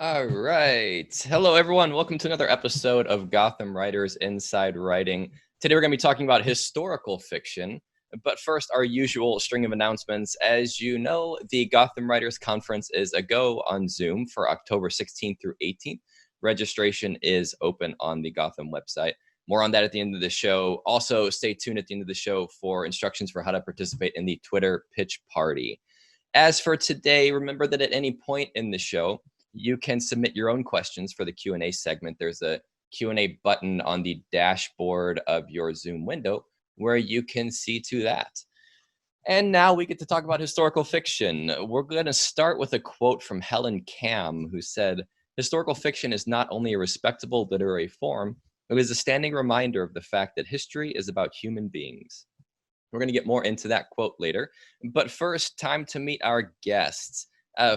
All right. Hello, everyone. Welcome to another episode of Gotham Writers Inside Writing. Today, we're going to be talking about historical fiction. But first, our usual string of announcements. As you know, the Gotham Writers Conference is a go on Zoom for October 16th through 18th. Registration is open on the Gotham website. More on that at the end of the show. Also, stay tuned at the end of the show for instructions for how to participate in the Twitter pitch party. As for today, remember that at any point in the show, you can submit your own questions for the Q&A segment. There's a Q&A button on the dashboard of your Zoom window where you can see to that. And now we get to talk about historical fiction. We're going to start with a quote from Helen Cam, who said, "Historical fiction is not only a respectable literary form, it is a standing reminder of the fact that history is about human beings." We're going to get more into that quote later. But first, time to meet our guests.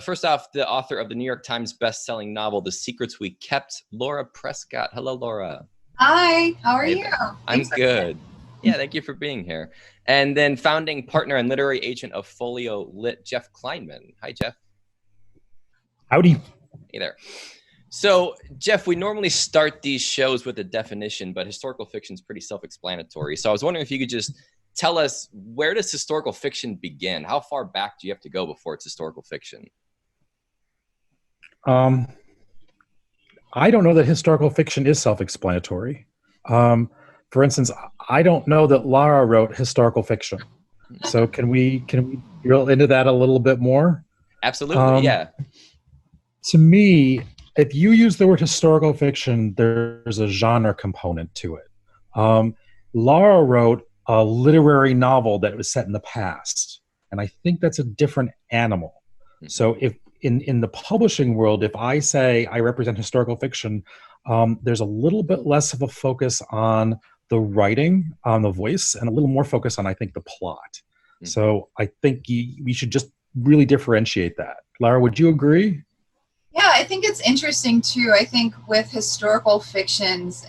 First off, the author of the New York Times best-selling novel, The Secrets We Kept, Lara Prescott. Hello, Laura. Hi, how are you? I'm good. Yeah, thank you for being here. And then founding partner and literary agent of Folio Lit, Jeff Kleinman. Hi, Jeff. Howdy. Hey there. So, Jeff, we normally start these shows with a definition, but historical fiction is pretty self-explanatory. So I was wondering if you could just tell us, where does historical fiction begin? How far back do you have to go before it's historical fiction? I don't know that historical fiction is self-explanatory. For instance, I don't know that Lara wrote historical fiction. So can we drill into that a little bit more? Absolutely, yeah. To me, if you use the word historical fiction, there's a genre component to it. Lara wrote a literary novel that was set in the past. And I think that's a different animal. Mm-hmm. So if in the publishing world, if I say I represent historical fiction, there's a little bit less of a focus on the writing, on the voice, and a little more focus on, I think, the plot. Mm-hmm. So I think we should just really differentiate that. Lara, would you agree? Yeah, I think it's interesting too. I think with historical fictions,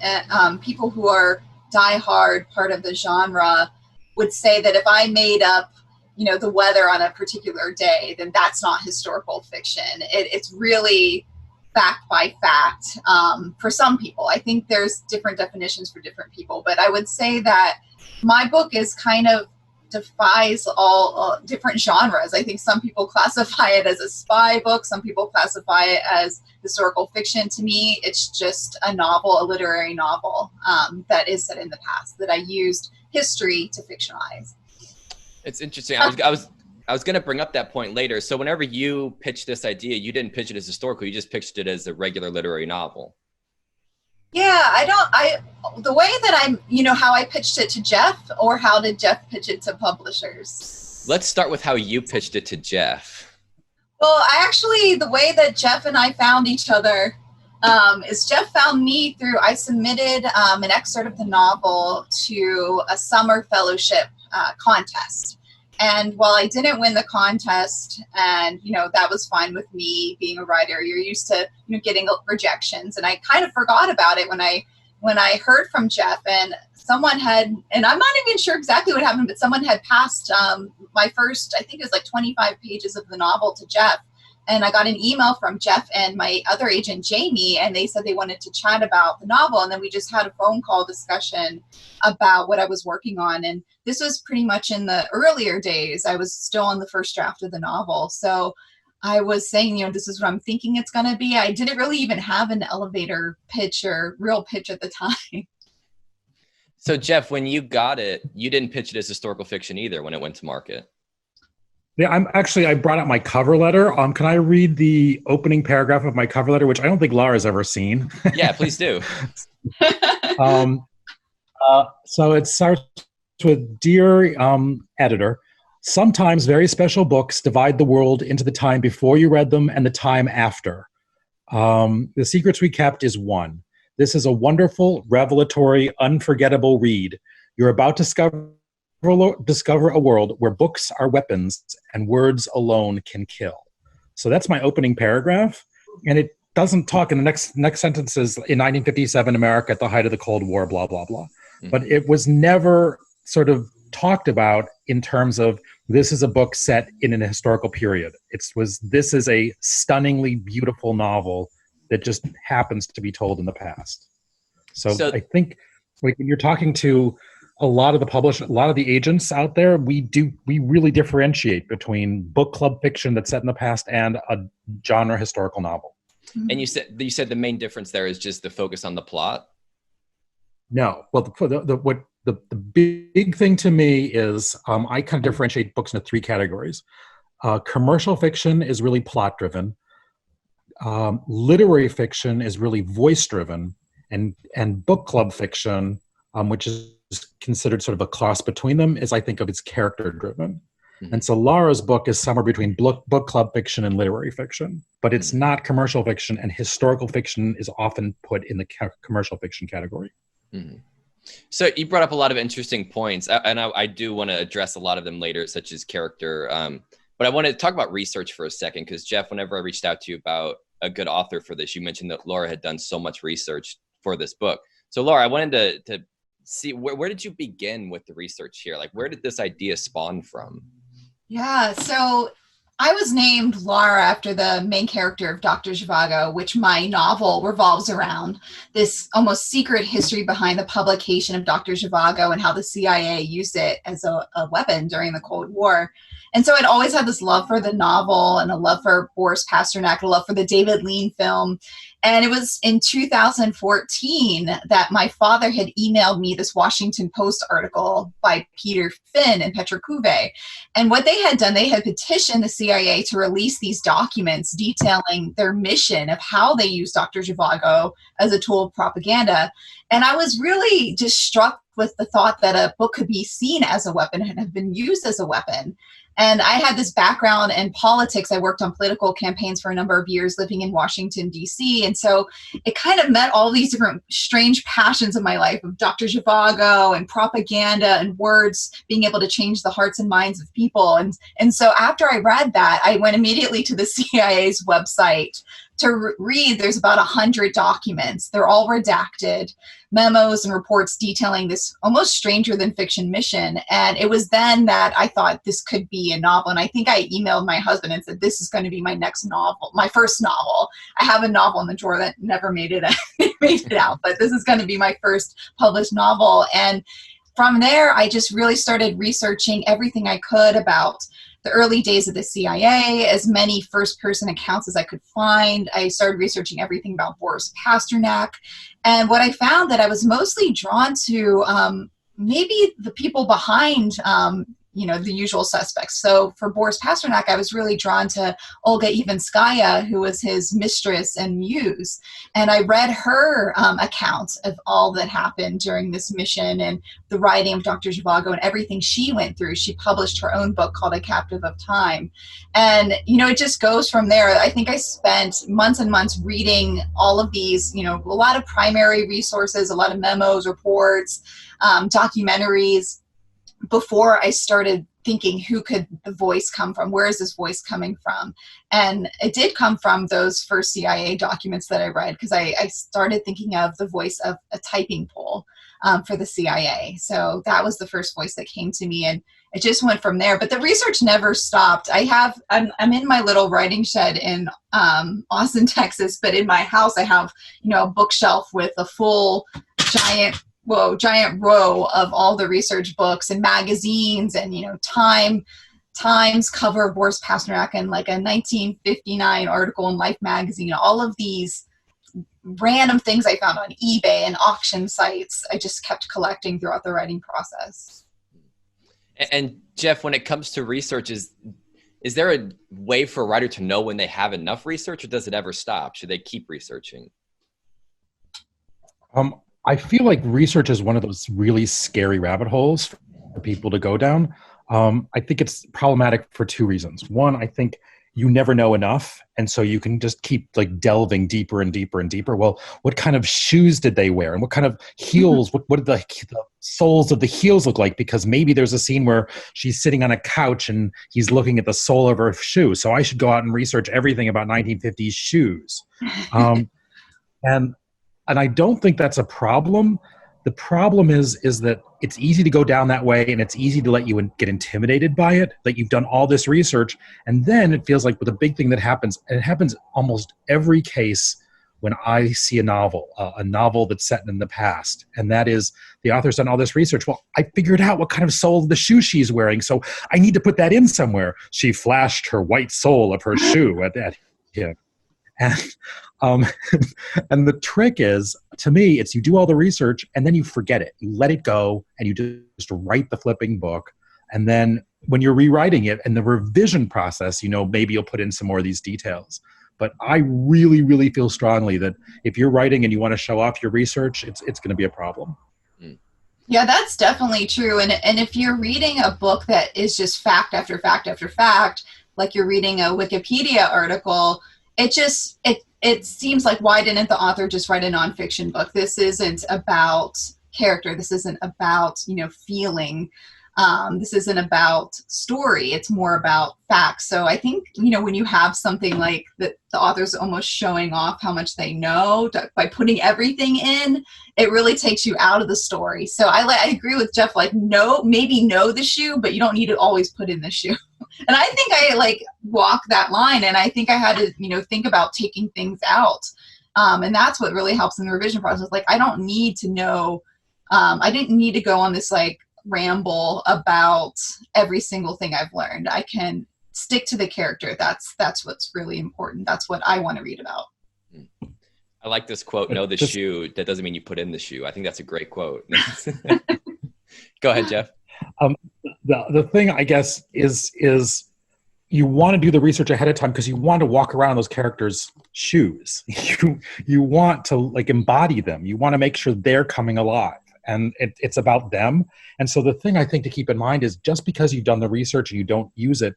people who are diehard part of the genre would say that if I made up, the weather on a particular day, then that's not historical fiction. It's really fact by fact for some people. I think there's different definitions for different people, but I would say that my book is kind of defies all different genres. I think some people classify it as a spy book. Some people classify it as historical fiction. To me, it's just a novel, a literary novel that is set in the past that I used history to fictionalize. It's interesting. I was going to bring up that point later. So whenever you pitched this idea, you didn't pitch it as historical. You just pitched it as a regular literary novel. Yeah, the way that how I pitched it to Jeff, or how did Jeff pitch it to publishers? Let's start with how you pitched it to Jeff. Well, the way that Jeff and I found each other is Jeff found me through, I submitted an excerpt of the novel to a summer fellowship contest. And while I didn't win the contest, and, that was fine with me being a writer, you're used to, getting rejections. And I kind of forgot about it when I heard from Jeff, and someone had, and I'm not even sure exactly what happened, but someone had passed my first, I think it was like 25 pages of the novel to Jeff. And I got an email from Jeff and my other agent, Jamie, and they said they wanted to chat about the novel. And then we just had a phone call discussion about what I was working on. And this was pretty much in the earlier days. I was still on the first draft of the novel. So I was saying, this is what I'm thinking it's going to be. I didn't really even have an elevator pitch or real pitch at the time. So Jeff, when you got it, you didn't pitch it as historical fiction either when it went to market. Yeah, I brought out my cover letter. Can I read the opening paragraph of my cover letter, which I don't think Lara's ever seen? Yeah, please do. So it starts with, "Dear editor, sometimes very special books divide the world into the time before you read them and the time after. The Secrets We Kept is one. This is a wonderful, revelatory, unforgettable read. You're about to discover a world where books are weapons and words alone can kill." So that's my opening paragraph. And it doesn't talk in the next sentences, "in 1957 America at the height of the Cold War, blah, blah, blah." Mm-hmm. But it was never sort of talked about in terms of, this is a book set in an historical period. This is a stunningly beautiful novel that just happens to be told in the past. So So- I think when you're talking to a lot of the agents out there, we really differentiate between book club fiction that's set in the past and a genre historical novel. And you said the main difference there is just the focus on the plot. No, well, the big thing to me is I kind of differentiate books into three categories. Commercial fiction is really plot driven. Literary fiction is really voice driven, and book club fiction, which is considered sort of a cross between them, is I think of it's character driven. Mm-hmm. And so Lara's book is somewhere between book club fiction and literary fiction, but it's not commercial fiction, and historical fiction is often put in the commercial fiction category. Mm-hmm. So you brought up a lot of interesting points, and I do want to address a lot of them later, such as character. But I want to talk about research for a second, because Jeff, whenever I reached out to you about a good author for this, you mentioned that Laura had done so much research for this book. So Laura, I wanted to see, where did you begin with the research here? Like, where did this idea spawn from? Yeah, so I was named Lara after the main character of Dr. Zhivago, which my novel revolves around, this almost secret history behind the publication of Dr. Zhivago and how the CIA used it as a weapon during the Cold War. And so I'd always had this love for the novel and a love for Boris Pasternak, a love for the David Lean film. And it was in 2014 that my father had emailed me this Washington Post article by Peter Finn and Petra Kuve. And what they had done, they had petitioned the CIA to release these documents detailing their mission of how they used Dr. Zhivago as a tool of propaganda. And I was really just struck with the thought that a book could be seen as a weapon and have been used as a weapon. And I had this background in politics. I worked on political campaigns for a number of years living in Washington, D.C. And so it kind of met all these different strange passions of my life of Dr. Zhivago and propaganda and words being able to change the hearts and minds of people. And so after I read that, I went immediately to the CIA's website to read. There's about 100 documents. They're all redacted, memos and reports detailing this almost stranger than fiction mission. And it was then that I thought this could be a novel. And I think I emailed my husband and said, this is going to be my next novel, my first novel. I have a novel in the drawer that never made it out, but this is going to be my first published novel. And from there, I just really started researching everything I could about the early days of the CIA, as many first-person accounts as I could find. I started researching everything about Boris Pasternak. And what I found that I was mostly drawn to maybe the people behind the usual suspects. So for Boris Pasternak, I was really drawn to Olga Ivanskaya, who was his mistress and muse. And I read her account of all that happened during this mission and the writing of Dr. Zhivago and everything she went through. She published her own book called A Captive of Time. And, it just goes from there. I think I spent months and months reading all of these, a lot of primary resources, a lot of memos, reports, documentaries, before I started thinking, who could the voice come from? Where is this voice coming from? And it did come from those first CIA documents that I read, because I started thinking of the voice of a typing poll for the CIA. So that was the first voice that came to me, and it just went from there. But the research never stopped. I'm in my little writing shed in Austin, Texas, but in my house I have, a bookshelf with a full giant row of all the research books and magazines and, Times cover of Boris Pasternak and like a 1959 article in Life magazine, all of these random things I found on eBay and auction sites. I just kept collecting throughout the writing process. And Jeff, when it comes to research, is there a way for a writer to know when they have enough research, or does it ever stop? Should they keep researching? I feel like research is one of those really scary rabbit holes for people to go down. I think it's problematic for two reasons. One, I think you never know enough, and so you can just keep like delving deeper and deeper and deeper. Well, what kind of shoes did they wear, and what kind of heels? What did the soles of the heels look like? Because maybe there's a scene where she's sitting on a couch and he's looking at the sole of her shoe. So I should go out and research everything about 1950s shoes. And I don't think that's a problem. The problem is that it's easy to go down that way, and it's easy to let you get intimidated by it, that you've done all this research. And then it feels like with a big thing that happens, and it happens almost every case when I see a novel that's set in the past, and that is the author's done all this research. Well, I figured out what kind of sole of the shoe she's wearing, so I need to put that in somewhere. She flashed her white sole of her shoe at him. And, and the trick is, to me, it's you do all the research and then you forget it. You let it go and you just write the flipping book. And then when you're rewriting it and the revision process, maybe you'll put in some more of these details. But I really, really feel strongly that if you're writing and you want to show off your research, it's going to be a problem. Yeah, that's definitely true. And if you're reading a book that is just fact after fact after fact, like you're reading a Wikipedia article, it seems like, why didn't the author just write a nonfiction book? This isn't about character. This isn't about, feeling. This isn't about story. It's more about facts. So I think, when you have something like that, the author's almost showing off how much they know by putting everything in, it really takes you out of the story. So I agree with Jeff, maybe know the shoe, but you don't need to always put in the shoe. And I think I walk that line, and I think I had to, think about taking things out. And that's what really helps in the revision process. I don't need to know, I didn't need to go on this ramble about every single thing I've learned. I can stick to the character. That's what's really important. That's what I want to read about. I like this quote, know the shoe. That doesn't mean you put in the shoe. I think that's a great quote. Go ahead, Jeff. The thing, I guess, is you want to do the research ahead of time because you want to walk around those characters' shoes. You want to embody them. You want to make sure they're coming alive. And it's about them. And so the thing I think to keep in mind is, just because you've done the research and you don't use it,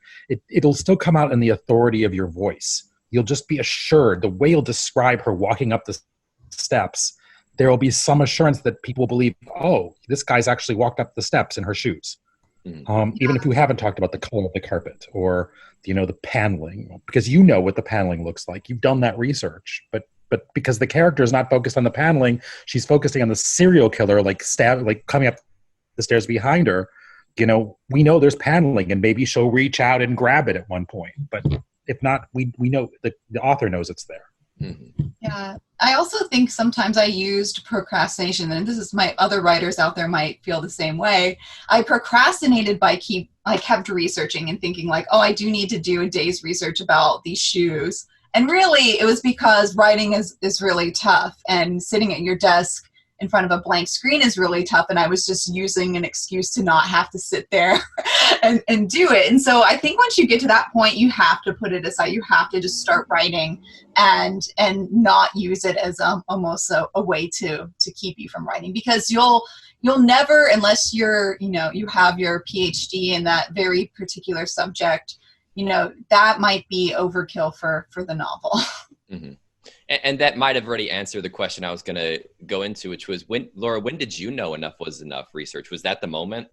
it'll still come out in the authority of your voice. You'll just be assured, the way you'll describe her walking up the steps, there will be some assurance that people believe, oh, this guy's actually walked up the steps in her shoes. Even if you haven't talked about the color of the carpet or, the paneling, because what the paneling looks like. You've done that research, but because the character is not focused on the paneling, she's focusing on the serial killer, coming up the stairs behind her. We know there's paneling, and maybe she'll reach out and grab it at one point. But if not, we know that the author knows it's there. Mm-hmm. Yeah. I also think sometimes I used procrastination, and this is my other writers out there might feel the same way. I procrastinated I kept researching and thinking I do need to do a day's research about these shoes. And really, it was because writing is really tough, and sitting at your desk in front of a blank screen is really tough. And I was just using an excuse to not have to sit there and do it. And so I think once you get to that point, you have to put it aside. You have to just start writing and not use it as almost a way to keep you from writing, because you'll never, unless you're, you have your PhD in that very particular subject, that might be overkill for the novel. Mm-hmm. And that might have already answered the question I was going to go into, which was, Laura, when did you know enough was enough research? Was that the moment?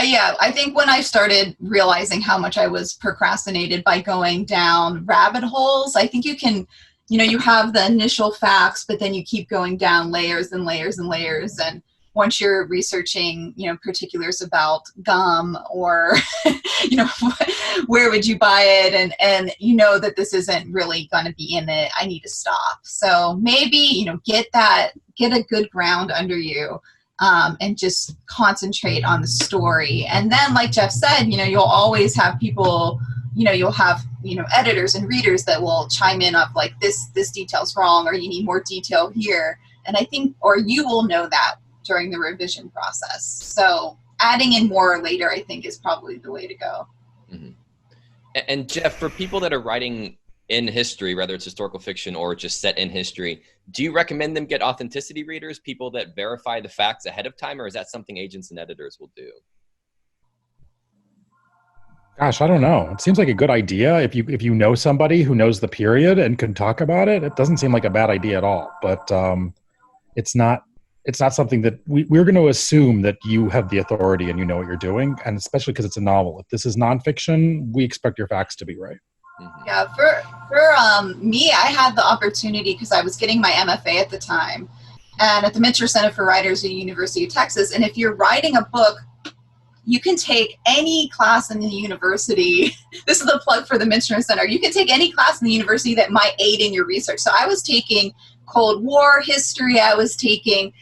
Yeah, I think when I started realizing how much I was procrastinated by going down rabbit holes. I think you can, you have the initial facts, but then you keep going down layers and layers and layers. And once you're researching, particulars about gum or, where would you buy it? And that this isn't really going to be in it. I need to stop. So maybe, get a good ground under you, and just concentrate on the story. And then, like Jeff said, you'll always have people, you'll have, editors and readers that will chime in up this detail's wrong, or you need more detail here. And I think, or you will know that during the revision process. So adding in more later, I think, is probably the way to go. Mm-hmm. And Jeff, for people that are writing in history, whether it's historical fiction or just set in history, do you recommend them get authenticity readers, people that verify the facts ahead of time, or is that something agents and editors will do? Gosh, I don't know. It seems like a good idea if you know somebody who knows the period and can talk about it. It doesn't seem like a bad idea at all. But it's not something that we're going to assume that you have the authority and you know what you're doing, and especially because it's a novel. If this is nonfiction, we expect your facts to be right. Mm-hmm. Yeah, for me, I had the opportunity because I was getting my MFA at the time, and at the Mitchell Center for Writers at the University of Texas. And if you're writing a book, you can take any class in the university. This is the plug for the Mitchell Center. You can take any class in the university that might aid in your research. So I was taking Cold War history. I was taking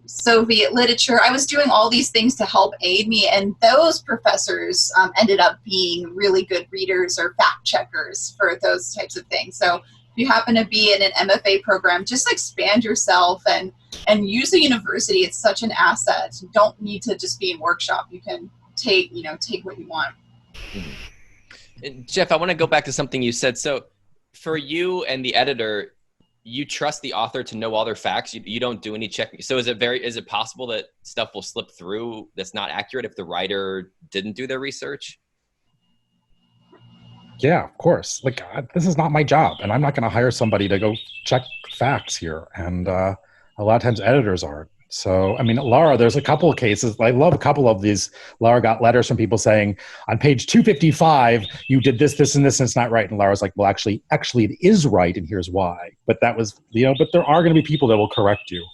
Soviet literature. I was doing all these things to help aid me, and those professors ended up being really good readers or fact checkers for those types of things. So if you happen to be in an MFA program, just expand yourself and use the university. It's such an asset. You don't need to just be in workshop. You can take what you want. Mm-hmm. Jeff, I want to go back to something you said. So for you and the editor, you trust the author to know all their facts. You don't do any checking. So is it possible that stuff will slip through that's not accurate if the writer didn't do their research? Yeah, of course. Like, this is not my job, and I'm not going to hire somebody to go check facts here. And a lot of times editors aren't. So, I mean, Lara, there's a couple of cases. I love a couple of these. Lara got letters from people saying, on page 255, you did this, this, and this, and it's not right. And Lara's like, well, actually, it is right, and here's why. But that was, but there are going to be people that will correct you.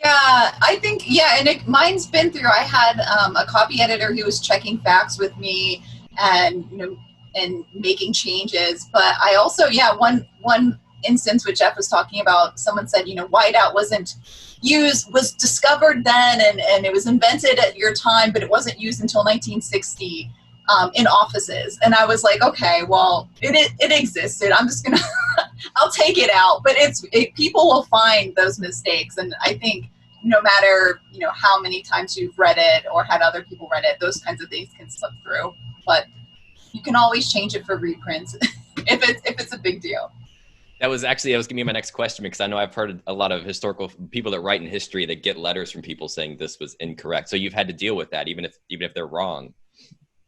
Yeah, I think, and mine's been through. I had a copy editor who was checking facts with me and, and making changes. But I also, one instance which Jeff was talking about, someone said, whiteout was discovered then and it was invented at your time, but it wasn't used until 1960 in offices. And I was like, okay, well, it existed. I'm just gonna, I'll take it out. But people will find those mistakes. And I think no matter, how many times you've read it or had other people read it, those kinds of things can slip through. But you can always change it for reprints if it's a big deal. That was going to be my next question, because I know I've heard a lot of historical people that write in history that get letters from people saying this was incorrect. So you've had to deal with that, even if they're wrong.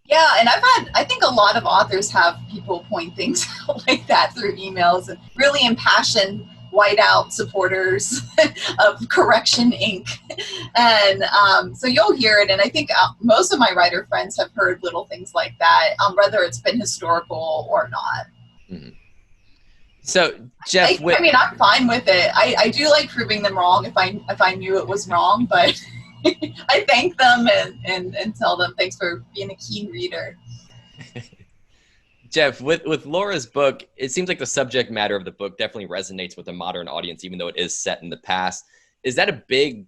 Yeah, and I think a lot of authors have people point things out like that through emails, and really impassioned whiteout supporters of Correction Inc. And so you'll hear it, and I think most of my writer friends have heard little things like that, whether it's been historical or not. Mm-hmm. So Jeff, I'm fine with it. I do like proving them wrong if I knew it was wrong, but I thank them and tell them thanks for being a keen reader. Jeff, with Laura's book, it seems like the subject matter of the book definitely resonates with a modern audience, even though it is set in the past. Is that a big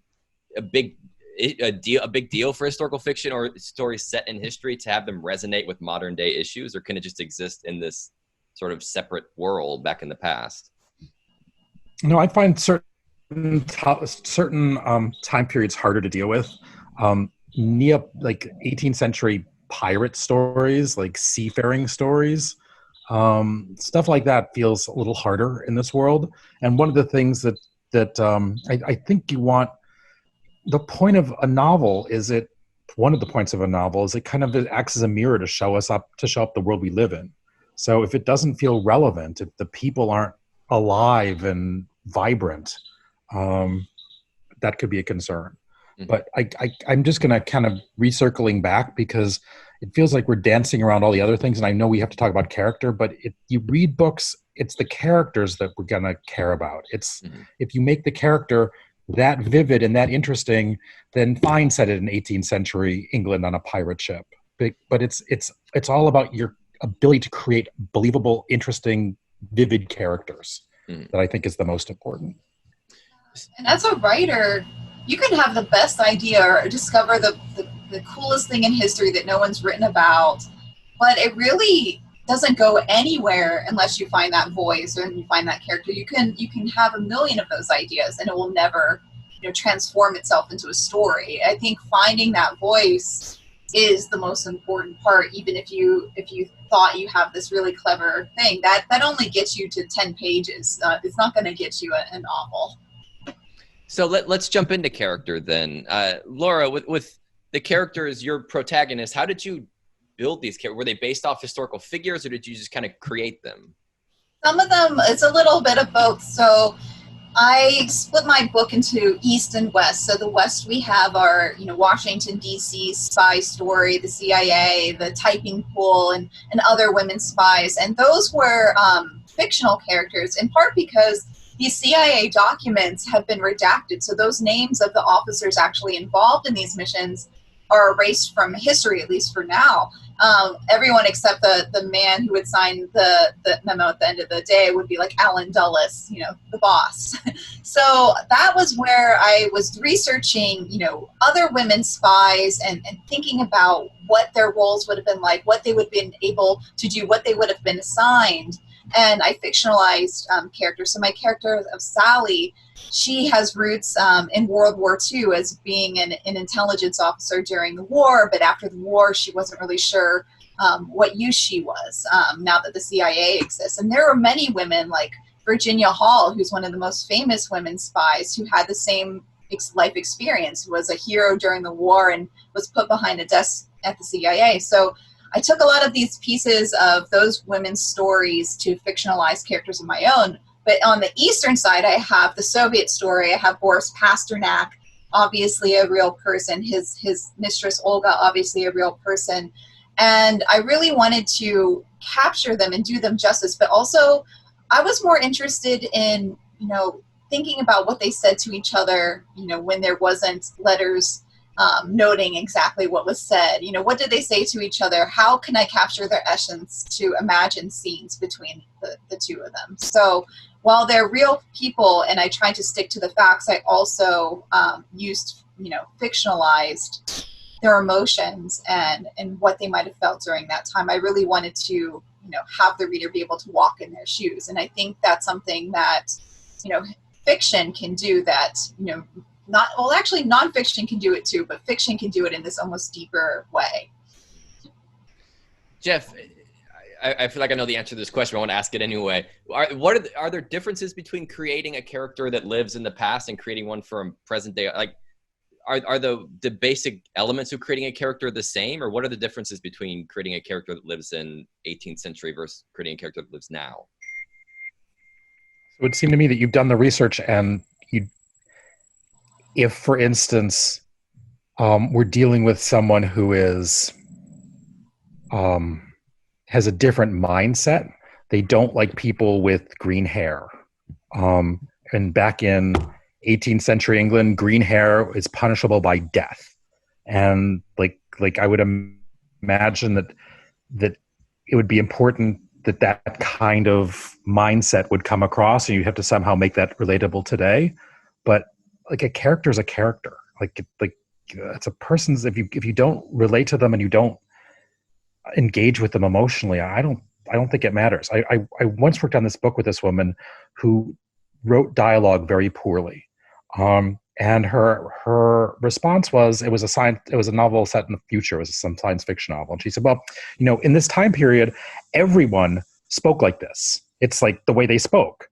deal for historical fiction or stories set in history to have them resonate with modern day issues, or can it just exist in this sort of separate world back in the past? No, I find certain time periods harder to deal with. Like 18th century pirate stories, like seafaring stories, stuff like that feels a little harder in this world. And one of the things that I think you want, the point of a novel is one of the points of a novel is it kind of acts as a mirror to show up the world we live in. So if it doesn't feel relevant, if the people aren't alive and vibrant, that could be a concern. Mm-hmm. But I'm just going to kind of recircling back, because it feels like we're dancing around all the other things. And I know we have to talk about character, but you read books, it's the characters that we're going to care about. It's if you make the character that vivid and that interesting, then fine, set it in 18th century England on a pirate ship. But it's all about your ability to create believable, interesting, vivid characters that I think is the most important. And as a writer, you can have the best idea or discover the coolest thing in history that no one's written about, but it really doesn't go anywhere unless you find that voice or you find that character. You can have a million of those ideas and it will never transform itself into a story. I think finding that voice is the most important part. Even if you thought you have this really clever thing, that only gets you to 10 pages. It's not going to get you a novel. So let's jump into character then. Lara, with the characters, your protagonist, how did you build these characters? Were they based off historical figures, or did you just kind of create them? Some of them, it's a little bit of both. So I split my book into East and West. So the West we have our, Washington, D.C. spy story, the CIA, the typing pool, and other women spies. And those were fictional characters, in part because these CIA documents have been redacted. So those names of the officers actually involved in these missions are erased from history, at least for now. everyone except the man who would sign the memo at the end of the day would be like Alan Dulles, the boss. So that was where I was researching, other women spies and thinking about what their roles would have been like, what they would have been able to do, what they would have been assigned. And I fictionalized characters. So my character of Sally, she has roots in World War II as being an intelligence officer during the war, but after the war, she wasn't really sure what use she was now that the CIA exists. And there are many women like Virginia Hall, who's one of the most famous women spies, who had the same life experience, who was a hero during the war and was put behind a desk at the CIA. So I took a lot of these pieces of those women's stories to fictionalize characters of my own. But on the Eastern side, I have the Soviet story. I have Boris Pasternak, obviously a real person. His mistress, Olga, obviously a real person. And I really wanted to capture them and do them justice. But also, I was more interested in, thinking about what they said to each other, when there wasn't letters noting exactly what was said. What did they say to each other? How can I capture their essence to imagine scenes between the two of them? So while they're real people and I tried to stick to the facts, I also used, fictionalized their emotions and what they might have felt during that time. I really wanted to, have the reader be able to walk in their shoes. And I think that's something that, fiction can do that, actually nonfiction can do it too, but fiction can do it in this almost deeper way. Jeff, I feel like I know the answer to this question, but I want to ask it anyway. Are there differences between creating a character that lives in the past and creating one from present day? Like, are the basic elements of creating a character the same, or what are the differences between creating a character that lives in 18th century versus creating a character that lives now? So it would seem to me that you've done the research, and if, for instance, we're dealing with someone who is has a different mindset. They don't like people with green hair. And back in 18th century England, green hair is punishable by death. And like I would imagine that it would be important that kind of mindset would come across, and you have to somehow make that relatable today. But like, a character is a character. Like it's a person's, if you don't relate to them and you don't engage with them emotionally, I don't think it matters. I once worked on this book with this woman who wrote dialogue very poorly. And her response was, it was a novel set in the future. It was some science fiction novel. And she said, well, in this time period, everyone spoke like this. It's like the way they spoke.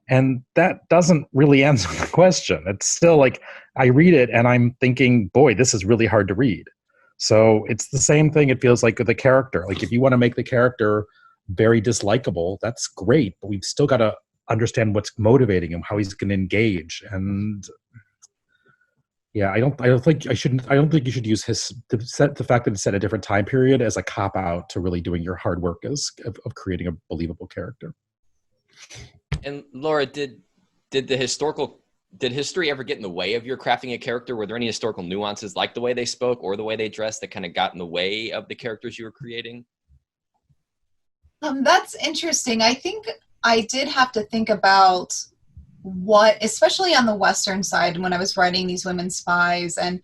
And that doesn't really answer the question. It's still like, I read it and I'm thinking, boy, this is really hard to read. So it's the same thing, it feels like, with the character. Like, if you want to make the character very dislikable, that's great, but we've still got to understand what's motivating him, how he's going to engage. And yeah, I don't think you should use the fact that it's set a different time period as a cop out to really doing your hard work of creating a believable character. And Laura, did history ever get in the way of your crafting a character? Were there any historical nuances, like the way they spoke or the way they dressed, that kind of got in the way of the characters you were creating? That's interesting. I think I did have to think about what, especially on the Western side, when I was writing these women spies. And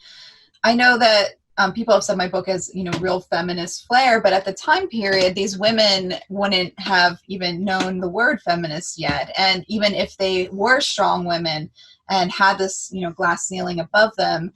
I know that people have said my book has, real feminist flair, but at the time period, these women wouldn't have even known the word feminist yet. And even if they were strong women and had this, glass ceiling above them,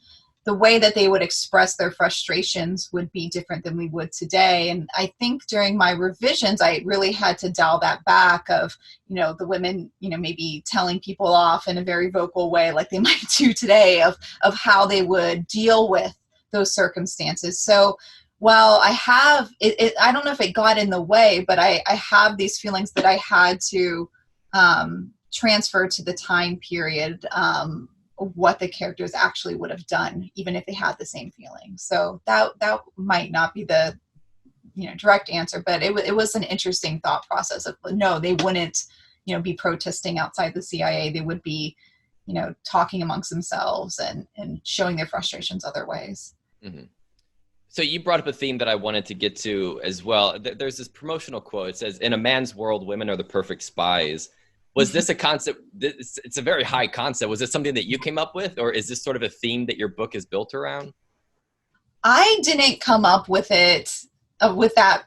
the way that they would express their frustrations would be different than we would today. And I think during my revisions, I really had to dial that back of, the women, maybe telling people off in a very vocal way, like they might do today, of how they would deal with those circumstances. So while I have, I don't know if it got in the way, but I have these feelings that I had to transfer to the time period, what the characters actually would have done, even if they had the same feeling. So that might not be the direct answer, but it was an interesting thought process of, no, they wouldn't be protesting outside the CIA. They would be talking amongst themselves and showing their frustrations other ways. Mm-hmm. So you brought up a theme that I wanted to get to as well. There's this promotional quote. It says, "In a man's world, women are the perfect spies." Was this a concept? It's a very high concept. Was it something that you came up with, or is this sort of a theme that your book is built around? I didn't come up with it with that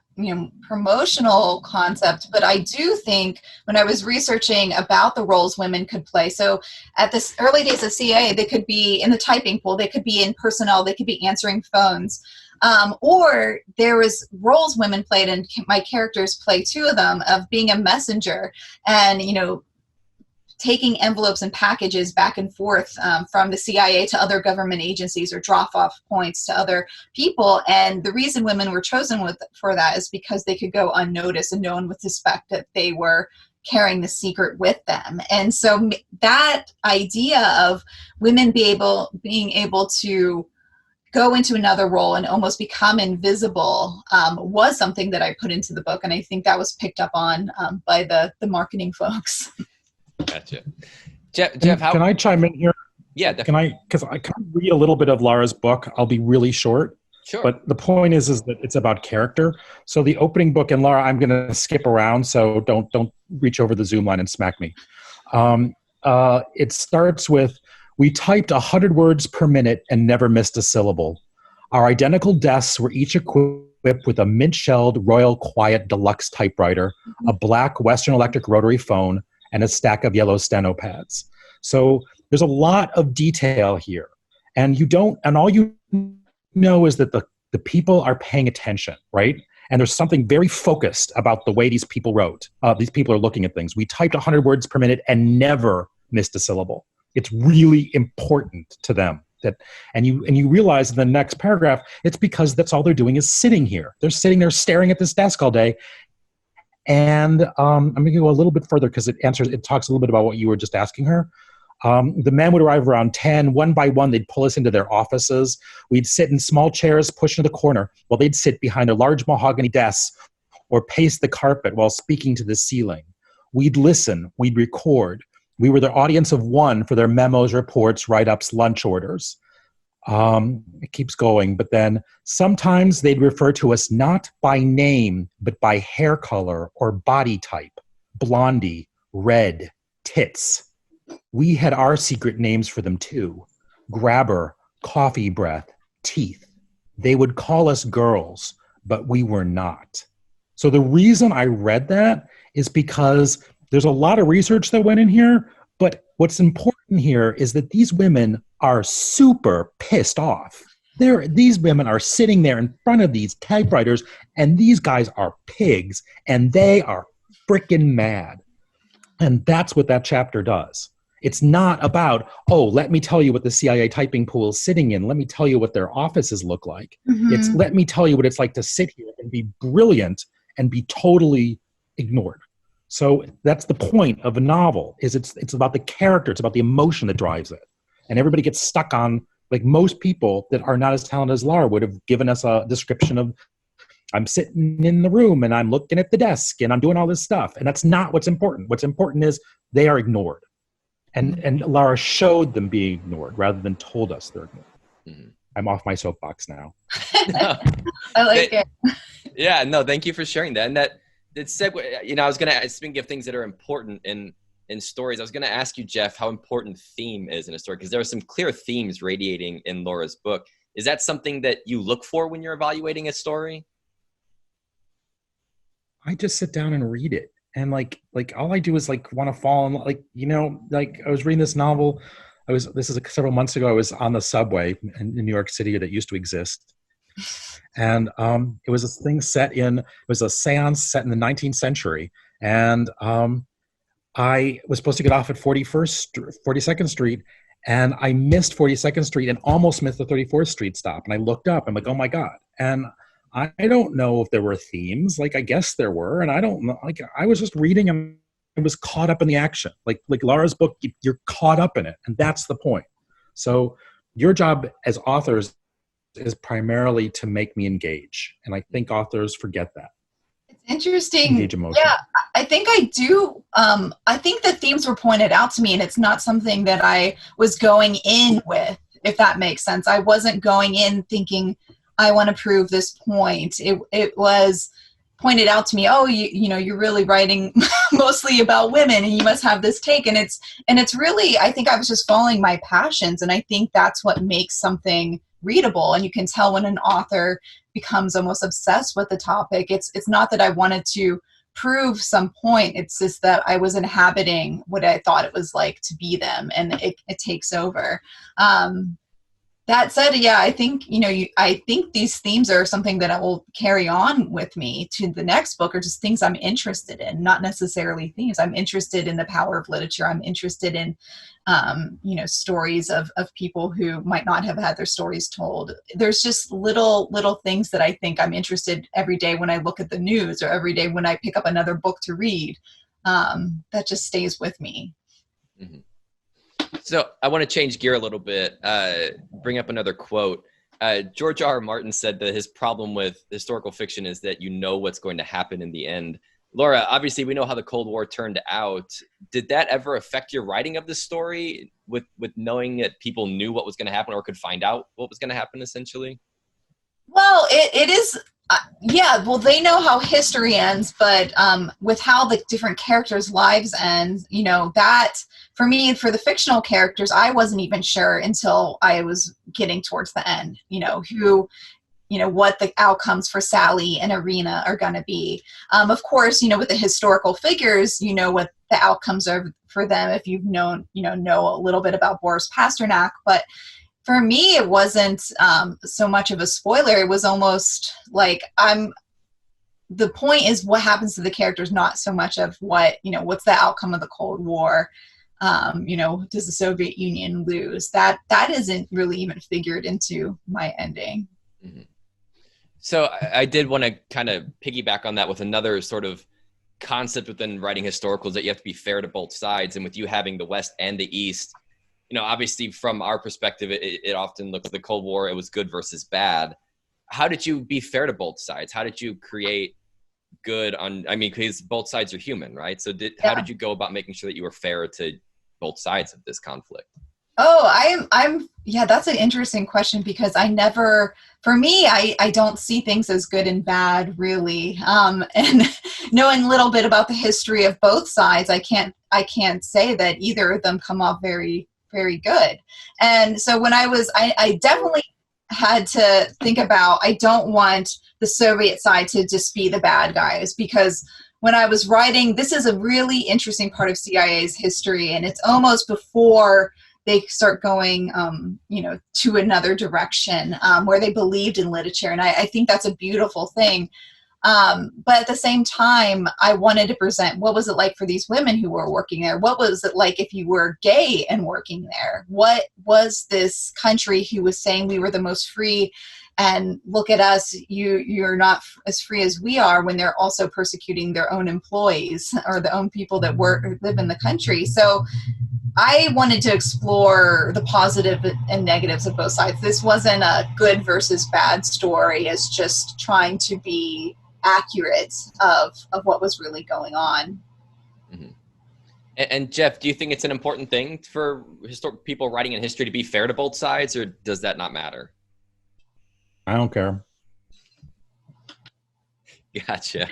promotional concept, but I do think when I was researching about the roles women could play, so at the early days of CIA, they could be in the typing pool, they could be in personnel, they could be answering phones, or there was roles women played, and my characters play two of them, of being a messenger and taking envelopes and packages back and forth from the CIA to other government agencies, or drop-off points to other people. And the reason women were chosen for that is because they could go unnoticed and no one would suspect that they were carrying the secret with them. And so that idea of women being able to go into another role and almost become invisible was something that I put into the book. And I think that was picked up on by the marketing folks. Gotcha. Jeff, can I chime in here? Yeah, definitely. Because I can read a little bit of Lara's book. I'll be really short. Sure. But the point is that it's about character. So the opening book, and Lara, I'm going to skip around, so don't reach over the Zoom line and smack me. It starts with, "We typed 100 words per minute and never missed a syllable. Our identical desks were each equipped with a mint-shelled Royal Quiet Deluxe typewriter, a black Western Electric rotary phone, and a stack of yellow steno pads." So there's a lot of detail here. And all you know is that the people are paying attention, right? And there's something very focused about the way these people wrote. These people are looking at things. We typed 100 words per minute and never missed a syllable. It's really important to them. And you realize in the next paragraph, it's because that's all they're doing is sitting here. They're sitting there staring at this desk all day. And I'm going to go a little bit further because it talks a little bit about what you were just asking her. The men would arrive around 10. One by one, they'd pull us into their offices. We'd sit in small chairs pushed into the corner while they'd sit behind their large mahogany desks or pace the carpet while speaking to the ceiling. We'd listen. We'd record. We were their audience of one for their memos, reports, write-ups, lunch orders. It keeps going, but then sometimes they'd refer to us not by name, but by hair color or body type. Blondie, red, tits. We had our secret names for them too. Grabber, coffee breath, teeth. They would call us girls, but we were not. So the reason I read that is because there's a lot of research that went in here, but what's important here is that these women are super pissed off. These women are sitting there in front of these typewriters, and these guys are pigs, and they are freaking mad. And that's what that chapter does. It's not about, let me tell you what the CIA typing pool is sitting in. Let me tell you what their offices look like. Mm-hmm. It's let me tell you what it's like to sit here and be brilliant and be totally ignored. So that's the point of a novel, is it's about the character, it's about the emotion that drives it. And everybody gets stuck on, like most people that are not as talented as Lara would have given us a description of, I'm sitting in the room and I'm looking at the desk and I'm doing all this stuff. And that's not what's important. What's important is they are ignored. And Lara showed them being ignored rather than told us they're ignored. Mm-hmm. I'm off my soapbox now. No. I like it. Yeah, no, thank you for sharing that. And that said, I was going to, speaking of things that are important in stories, I was going to ask you, Jeff, how important theme is in a story, because there are some clear themes radiating in Laura's book. Is that something that you look for when you're evaluating a story? I just sit down and read it. And like all I do is want to fall in, I was reading this novel. This is several months ago. I was on the subway in New York City that used to exist. And it was a thing it was a seance set in the 19th century. And I was supposed to get off at 42nd Street, and I missed 42nd Street and almost missed the 34th Street stop. And I looked up, I'm like, oh my God. And I don't know if there were themes, I guess there were. And I don't know, I was just reading and I was caught up in the action. Like Lara's book, you're caught up in it. And that's the point. So your job as authors is primarily to make me engage. And I think authors forget that. It's interesting. Yeah, I think I do. I think the themes were pointed out to me, and it's not something that I was going in with, if that makes sense. I wasn't going in thinking, I want to prove this point. It was pointed out to me, oh, you know, you're really writing mostly about women and you must have this take. And it's really, I think I was just following my passions. And I think that's what makes something readable. And you can tell when an author becomes almost obsessed with the topic. It's not that I wanted to prove some point. It's just that I was inhabiting what I thought it was like to be them, and it takes over. That said, yeah, I think, you know, I think these themes are something that I will carry on with me to the next book, or just things I'm interested in, not necessarily themes. I'm interested in the power of literature. I'm interested in, you know, stories of people who might not have had their stories told. There's just little things that I think I'm interested every day when I look at the news, or every day when I pick up another book to read. That just stays with me. Mm-hmm. So I want to change gear a little bit, bring up another quote. George R. R. Martin said that his problem with historical fiction is that you know what's going to happen in the end. Lara, obviously we know how the Cold War turned out. Did that ever affect your writing of the story, with knowing that people knew what was going to happen, or could find out what was going to happen, essentially? Well, it is, yeah, well, they know how history ends, but with how the different characters' lives end, you know, that, for me, for the fictional characters, I wasn't even sure until I was getting towards the end, you know, what the outcomes for Sally and Irina are going to be. Of course, you know, with the historical figures, you know what the outcomes are for them if you've know a little bit about Boris Pasternak, but for me, it wasn't so much of a spoiler. It was almost like the point is what happens to the characters, not so much of what, you know, what's the outcome of the Cold War. You know, does the Soviet Union lose? That isn't really even figured into my ending. Mm-hmm. So I did want to kind of piggyback on that with another sort of concept within writing historicals, that you have to be fair to both sides. And with you having the West and the East, you know, obviously from our perspective, it often looks, the Cold War, it was good versus bad. How did you be fair to both sides? How did you create good because both sides are human, right? So how did you go about making sure that you were fair to both sides of this conflict? Oh, yeah, that's an interesting question, because for me, I don't see things as good and bad, really. And knowing a little bit about the history of both sides, I can't say that either of them come off very, very good. And so when I definitely had to think about, I don't want the Soviet side to just be the bad guys, because when I was writing, this is a really interesting part of CIA's history, and it's almost before they start going, you know, to another direction, where they believed in literature. And I think that's a beautiful thing. But at the same time, I wanted to present, what was it like for these women who were working there? What was it like if you were gay and working there? What was this country who was saying we were the most free, and look at us, you're not as free as we are, when they're also persecuting their own employees or the own people that live in the country. So I wanted to explore the positive and negatives of both sides. This wasn't a good versus bad story. It's just trying to be accurate of what was really going on. Mm-hmm. And Jeff, do you think it's an important thing for people writing in history to be fair to both sides, or does that not matter? I don't care. Gotcha.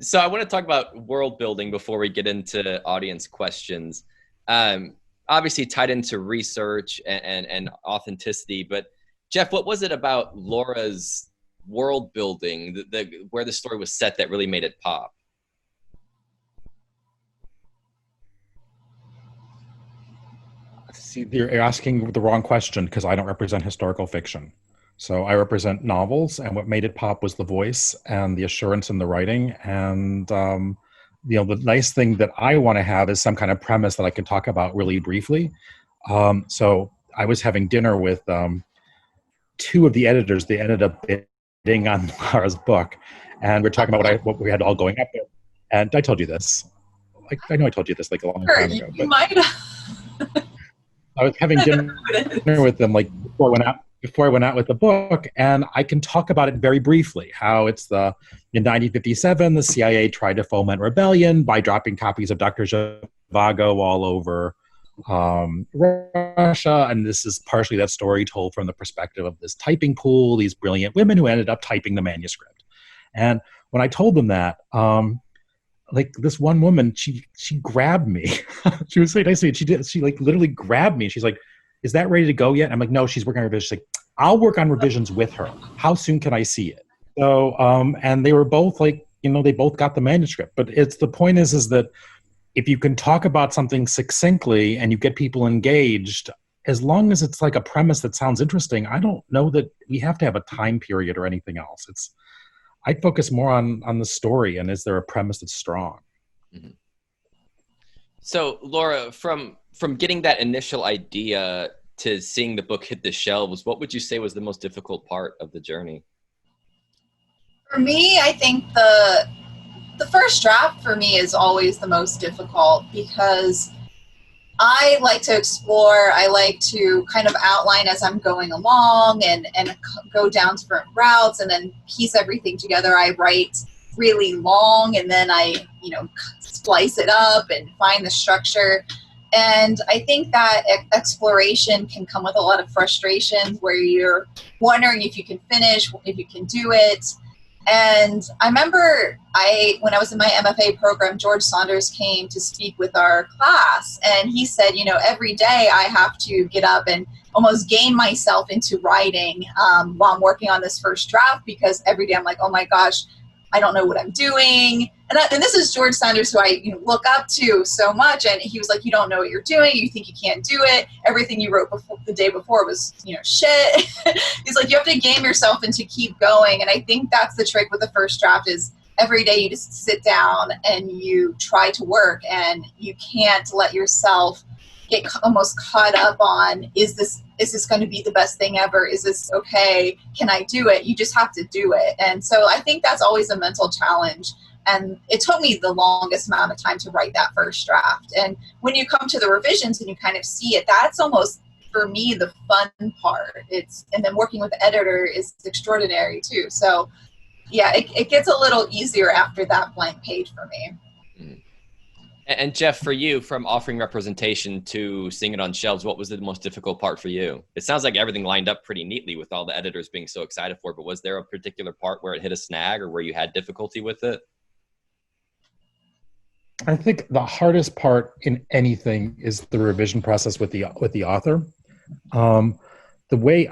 So I want to talk about world building before we get into audience questions. Obviously tied into research and authenticity, but Jeff, what was it about Laura's world building, where the story was set, that really made it pop? See, you're asking the wrong question, because I don't represent historical fiction. So I represent novels, and what made it pop was the voice and the assurance in the writing. And, you know, the nice thing that I want to have is some kind of premise that I can talk about really briefly. So I was having dinner with two of the editors. They ended up bidding on Lara's book, and we're talking about what we had all going up there. And I told you this. I know I told you this like a long time ago. You might have. I was having dinner with them like before I went out with the book, and I can talk about it very briefly. How it's in 1957, the CIA tried to foment rebellion by dropping copies of Dr. Zhivago all over Russia, and this is partially that story told from the perspective of this typing pool, these brilliant women who ended up typing the manuscript. And when I told them that, like this one woman, she grabbed me. She was so nice to me. She like literally grabbed me. She's like, "Is that ready to go yet?" I'm like, "No, she's working on revisions." She's like, "I'll work on revisions with her. How soon can I see it?" So, and they were both like, they both got the manuscript. But the point is that if you can talk about something succinctly and you get people engaged, as long as it's like a premise that sounds interesting, I don't know that we have to have a time period or anything else. I'd focus more on the story and is there a premise that's strong? Mm-hmm. So Laura, from getting that initial idea to seeing the book hit the shelves, what would you say was the most difficult part of the journey? For me, I think the first draft for me is always the most difficult because I like to explore. I like to kind of outline as I'm going along and go down different routes and then piece everything together. I write really long and then I, splice it up and find the structure. And I think that exploration can come with a lot of frustration where you're wondering if you can finish, if you can do it. And I remember when I was in my MFA program, George Saunders came to speak with our class, and he said, every day I have to get up and almost game myself into writing while I'm working on this first draft, because every day I'm like, oh my gosh, I don't know what I'm doing. And this is George Saunders, who I look up to so much. And he was like, you don't know what you're doing. You think you can't do it. Everything you wrote the day before was, shit. He's like, you have to game yourself and to keep going. And I think that's the trick with the first draft is every day you just sit down and you try to work, and you can't let yourself get almost caught up on, is this going to be the best thing ever? Is this okay? Can I do it? You just have to do it. And so I think that's always a mental challenge. And it took me the longest amount of time to write that first draft. And when you come to the revisions and you kind of see it, that's almost, for me, the fun part. And then working with the editor is extraordinary too. So yeah, it gets a little easier after that blank page for me. Mm. And Jeff, for you, from offering representation to seeing it on shelves, what was the most difficult part for you? It sounds like everything lined up pretty neatly with all the editors being so excited for it, but was there a particular part where it hit a snag or where you had difficulty with it? I think the hardest part in anything is the revision process with the author. The way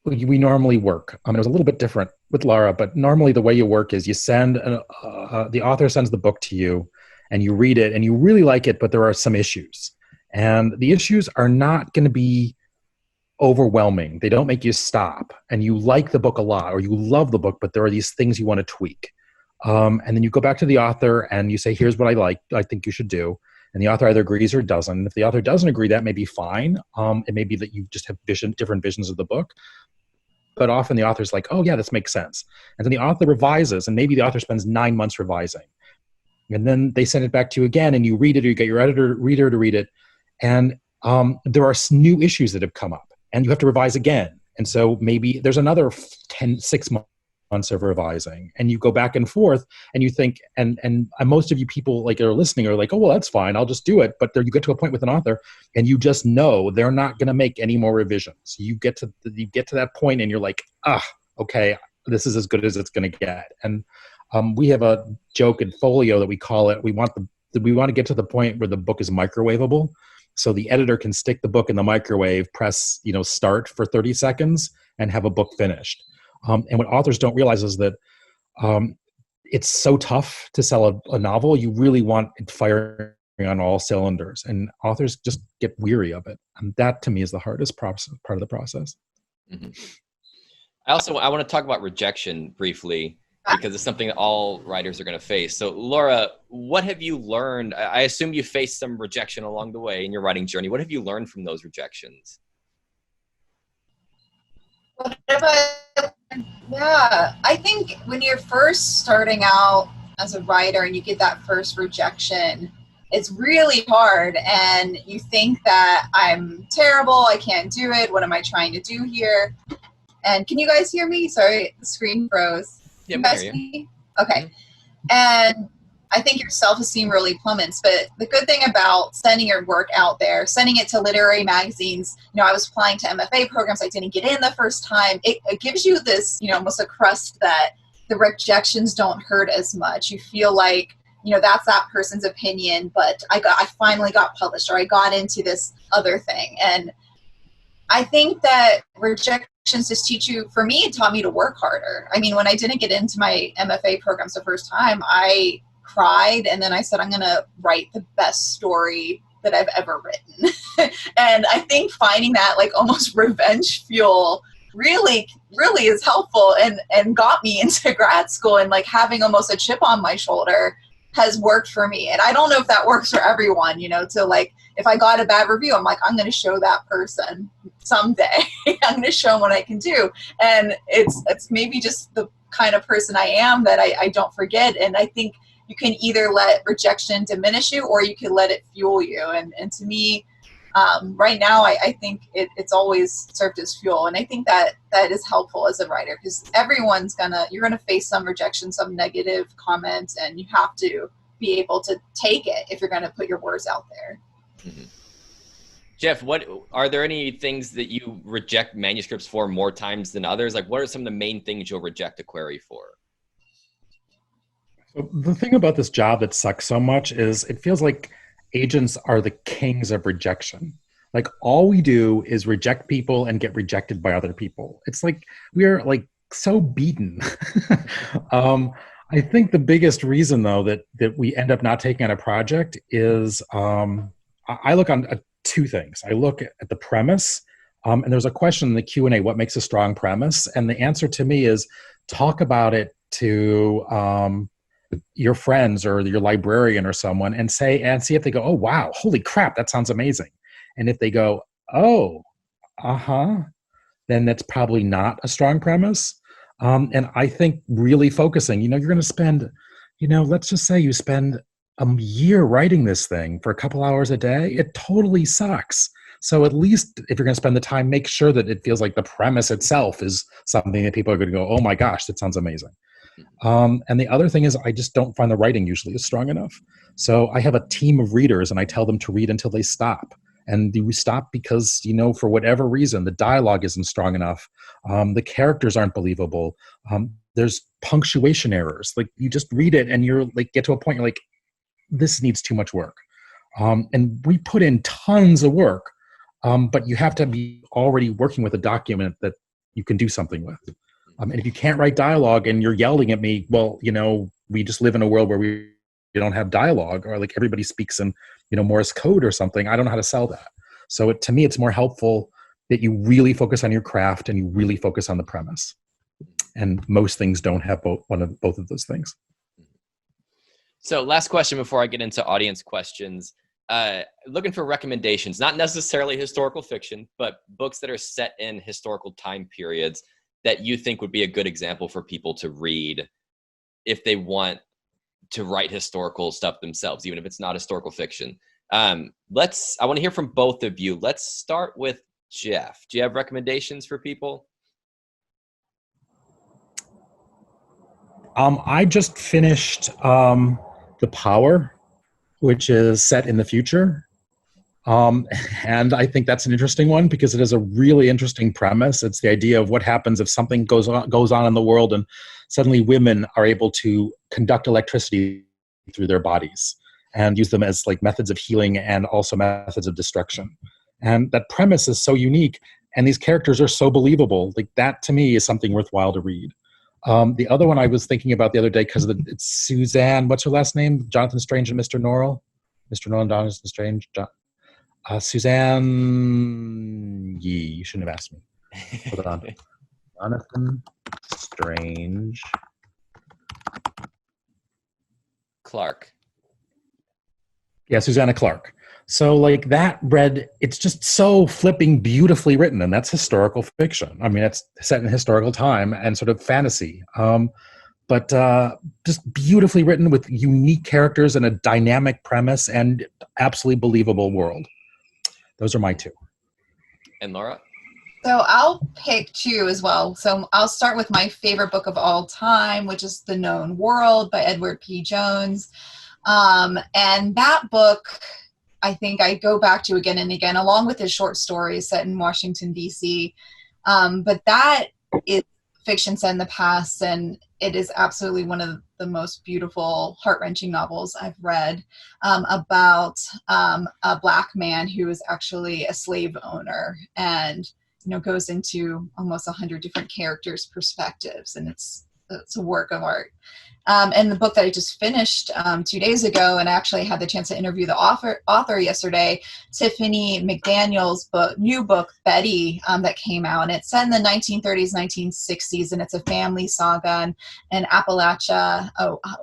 we normally work, it was a little bit different with Lara, but normally the way you work is you send the author sends the book to you, and you read it, and you really like it, but there are some issues, and the issues are not going to be overwhelming. They don't make you stop, and you like the book a lot, or you love the book, but there are these things you want to tweak. And then you go back to the author and you say, here's what I think you should do. And the author either agrees or doesn't. If the author doesn't agree, that may be fine. It may be that you just have different visions of the book. But often the author's like, oh yeah, this makes sense. And then the author revises, and maybe the author spends 9 months revising. And then they send it back to you again, and you read it, or you get your reader to read it. And there are new issues that have come up, and you have to revise again. And so maybe there's another 6 months of revising, and you go back and forth, and you think, and most of you people like are listening are like, oh well, that's fine, I'll just do it. But there you get to a point with an author, and you just know they're not going to make any more revisions. You get to that point, and you're like, okay, this is as good as it's going to get. And we have a joke in Folio that we call it, we want to get to the point where the book is microwavable, so the editor can stick the book in the microwave, press start for 30 seconds, and have a book finished. And what authors don't realize is that it's so tough to sell a novel. You really want it firing on all cylinders, and authors just get weary of it. And that, to me, is the hardest part of the process. Mm-hmm. I want to talk about rejection briefly, because it's something that all writers are going to face. So Laura, what have you learned? I assume you faced some rejection along the way in your writing journey. What have you learned from those rejections? Yeah, I think when you're first starting out as a writer and you get that first rejection, it's really hard, and you think that I'm terrible, I can't do it, what am I trying to do here? And can you guys hear me? Sorry, the screen froze. Yeah, you guys hear me? Okay. Mm-hmm. And I think your self-esteem really plummets. But the good thing about sending your work out there, sending it to literary magazines, I was applying to MFA programs. I didn't get in the first time. It gives you this, almost a crust that the rejections don't hurt as much. You feel like, that's that person's opinion, but I finally got published, or I got into this other thing. And I think that rejections just teach you, for me, it taught me to work harder. I mean, when I didn't get into my MFA programs the first time, I cried, and then I said, I'm going to write the best story that I've ever written. And I think finding that like almost revenge fuel really, really is helpful, and got me into grad school, and like having almost a chip on my shoulder has worked for me. And I don't know if that works for everyone, to like, if I got a bad review, I'm like, I'm going to show that person someday. I'm going to show them what I can do. And it's maybe just the kind of person I am that I don't forget. And I think you can either let rejection diminish you, or you can let it fuel you. And to me, right now, I think it's always served as fuel. And I think that is helpful as a writer, because you're gonna face some rejection, some negative comments, and you have to be able to take it if you're gonna put your words out there. Mm-hmm. Jeff, what are there any things that you reject manuscripts for more times than others? Like, what are some of the main things you'll reject a query for? The thing about this job that sucks so much is it feels like agents are the kings of rejection. Like, all we do is reject people and get rejected by other people. It's like we're like so beaten. I think the biggest reason, though, that we end up not taking on a project is I look on two things. I look at the premise, and there's a question in the Q&A, what makes a strong premise? And the answer to me is talk about it to your friends or your librarian or someone, and see if they go, oh, wow, holy crap, that sounds amazing. And if they go, oh, then that's probably not a strong premise. And I think really focusing, you're going to spend, let's just say you spend a year writing this thing for a couple hours a day. It totally sucks. So at least if you're going to spend the time, make sure that it feels like the premise itself is something that people are going to go, oh my gosh, that sounds amazing. And the other thing is, I just don't find the writing usually is strong enough. So I have a team of readers, and I tell them to read until they stop. And you stop because, for whatever reason, the dialogue isn't strong enough. The characters aren't believable. There's punctuation errors. Like, you just read it and you're like, get to a point, you're like, this needs too much work. And we put in tons of work, but you have to be already working with a document that you can do something with. And if you can't write dialogue and you're yelling at me, well, we just live in a world where we don't have dialogue, or like everybody speaks in, Morse code or something. I don't know how to sell that. So to me, it's more helpful that you really focus on your craft and you really focus on the premise. And most things don't have both of those things. So last question before I get into audience questions. Looking for recommendations, not necessarily historical fiction, but books that are set in historical time periods that you think would be a good example for people to read if they want to write historical stuff themselves, even if it's not historical fiction. I want to hear from both of you. Let's start with Jeff. Do you have recommendations for people? I just finished The Power, which is set in the future. And I think that's an interesting one because it is a really interesting premise. It's the idea of what happens if something goes on in the world and suddenly women are able to conduct electricity through their bodies and use them as like methods of healing and also methods of destruction. And that premise is so unique, and these characters are so believable. Like, that to me is something worthwhile to read. The other one I was thinking about the other day, because it's Suzanne, what's her last name? Jonathan Strange and Mr. Norrell? Mr. Norrell and Jonathan Strange? Suzanne Yee, you shouldn't have asked me. Hold on. Jonathan Strange. Clark. Yeah, Susanna Clark. So like that it's just so flipping beautifully written, and that's historical fiction. I mean, it's set in historical time and sort of fantasy. But just beautifully written with unique characters and a dynamic premise and absolutely believable world. Those are my two. And Lara? So I'll pick two as well. So I'll start with my favorite book of all time, which is The Known World by Edward P. Jones. And that book, I think I go back to again and again, along with his short stories set in Washington, D.C. But that is fiction set in the past, and it is absolutely one of the most beautiful, heart-wrenching novels I've read, about a Black man who is actually a slave owner, and goes into almost 100 different characters' perspectives, and it's a work of art. And the book that I just finished 2 days ago, and I actually had the chance to interview the author yesterday, Tiffany McDaniel's new book, Betty, that came out. And it's set in the 1930s, 1960s, and it's a family saga in Appalachia,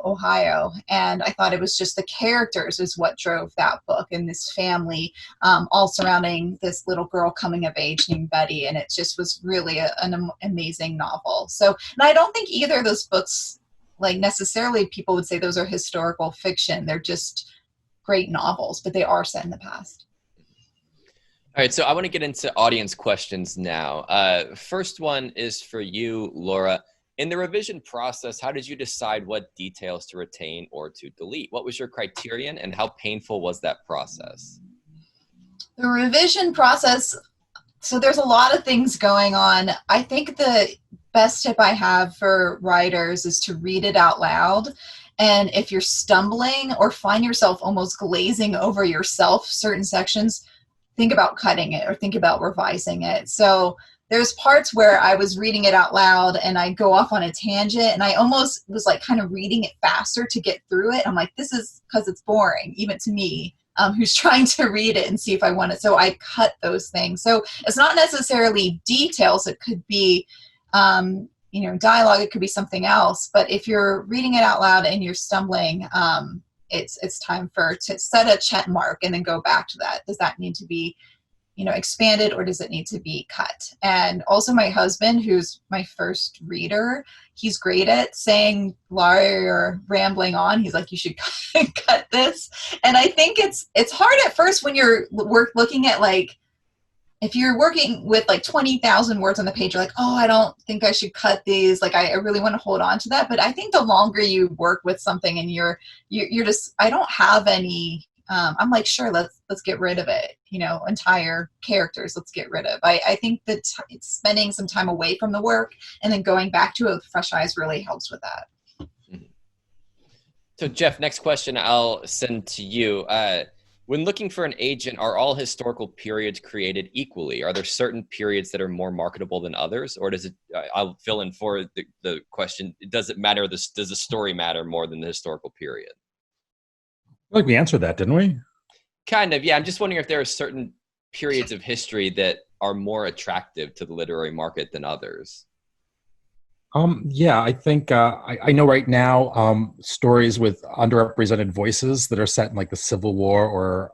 Ohio. And I thought it was just the characters is what drove that book, and this family, all surrounding this little girl coming of age named Betty. And it just was really an amazing novel. So, and I don't think either of those books, like necessarily people would say those are historical fiction. They're just great novels, but they are set in the past. All right, so I want to get into audience questions now. First one is for you, Laura. In the revision process, how did you decide what details to retain or to delete? What was your criterion, and how painful was that process? The revision process, so there's a lot of things going on. I think the best tip I have for writers is to read it out loud. And if you're stumbling or find yourself almost glazing over yourself certain sections, think about cutting it or think about revising it. So there's parts where I was reading it out loud and I go off on a tangent, and I almost was like kind of reading it faster to get through it. I'm like, this is because it's boring, even to me, who's trying to read it and see if I want it. So I cut those things. So it's not necessarily details. It could be dialogue, it could be something else. But if you're reading it out loud and you're stumbling, it's time to set a check mark and then go back to that. Does that need to be, expanded, or does it need to be cut? And also my husband, who's my first reader, he's great at saying, Lara, you're rambling on. He's like, you should cut this. And I think it's hard at first when you're looking at, like, if you're working with like 20,000 words on the page, you're like, oh, I don't think I should cut these. Like, I really want to hold on to that. But I think the longer you work with something and you're just, I don't have any, I'm like, sure, let's get rid of it. Entire characters, let's get rid of. I think that spending some time away from the work and then going back to it with fresh eyes really helps with that. So Jeff, next question I'll send to you. When looking for an agent, are all historical periods created equally? Are there certain periods that are more marketable than others? Or does it, I'll fill in for the question, does it matter, does the story matter more than the historical period? I feel like we answered that, didn't we? Kind of, yeah. I'm just wondering if there are certain periods of history that are more attractive to the literary market than others. Yeah, I think I know right now stories with underrepresented voices that are set in like the Civil War or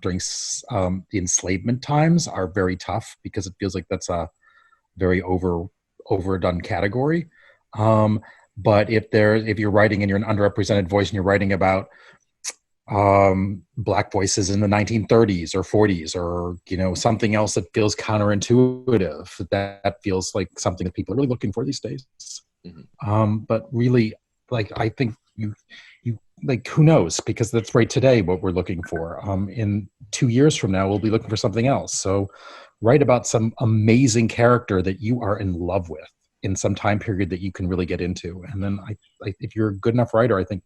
during the enslavement times are very tough, because it feels like that's a very overdone category. But if you're writing and you're an underrepresented voice and you're writing about Black voices in the 1930s or 40s, or something else that feels counterintuitive, that feels like something that people are really looking for these days. Mm-hmm. But really, like, I think you like, who knows, because that's right today what we're looking for. In 2 years from now, we'll be looking for something else. So write about some amazing character that you are in love with in some time period that you can really get into, and then if you're a good enough writer, I think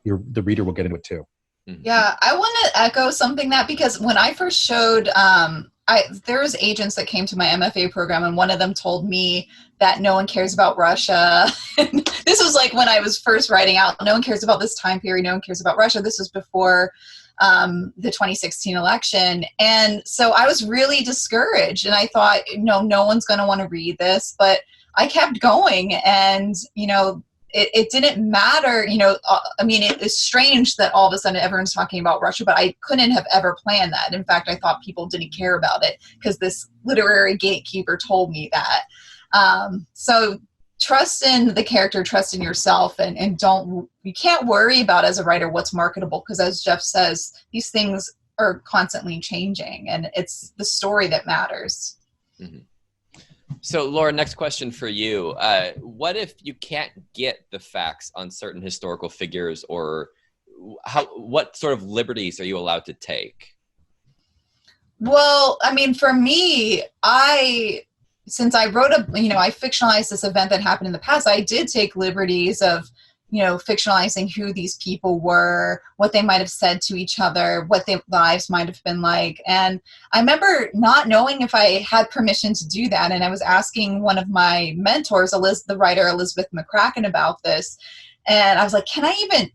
the reader will get into it too. Yeah, I want to echo something that, because when I first showed, there was agents that came to my MFA program, and one of them told me that no one cares about Russia. This was like when I was first writing out, no one cares about this time period, no one cares about Russia. This was before the 2016 election. And so I was really discouraged, and I thought, no one's going to want to read this, but I kept going, and, it didn't matter, I mean, it is strange that all of a sudden everyone's talking about Russia, but I couldn't have ever planned that. In fact, I thought people didn't care about it because this literary gatekeeper told me that. So trust in the character, trust in yourself, and you can't worry about, as a writer, what's marketable, because as Jeff says, these things are constantly changing, and it's the story that matters. Mm-hmm. So, Laura, next question for you. What if you can't get the facts on certain historical figures, or what sort of liberties are you allowed to take? Well, I mean, for me, since I wrote I fictionalized this event that happened in the past, I did take liberties of, fictionalizing who these people were, what they might have said to each other, what their lives might have been like. And I remember not knowing if I had permission to do that. And I was asking one of my mentors, the writer Elizabeth McCracken, about this. And I was like, can I even,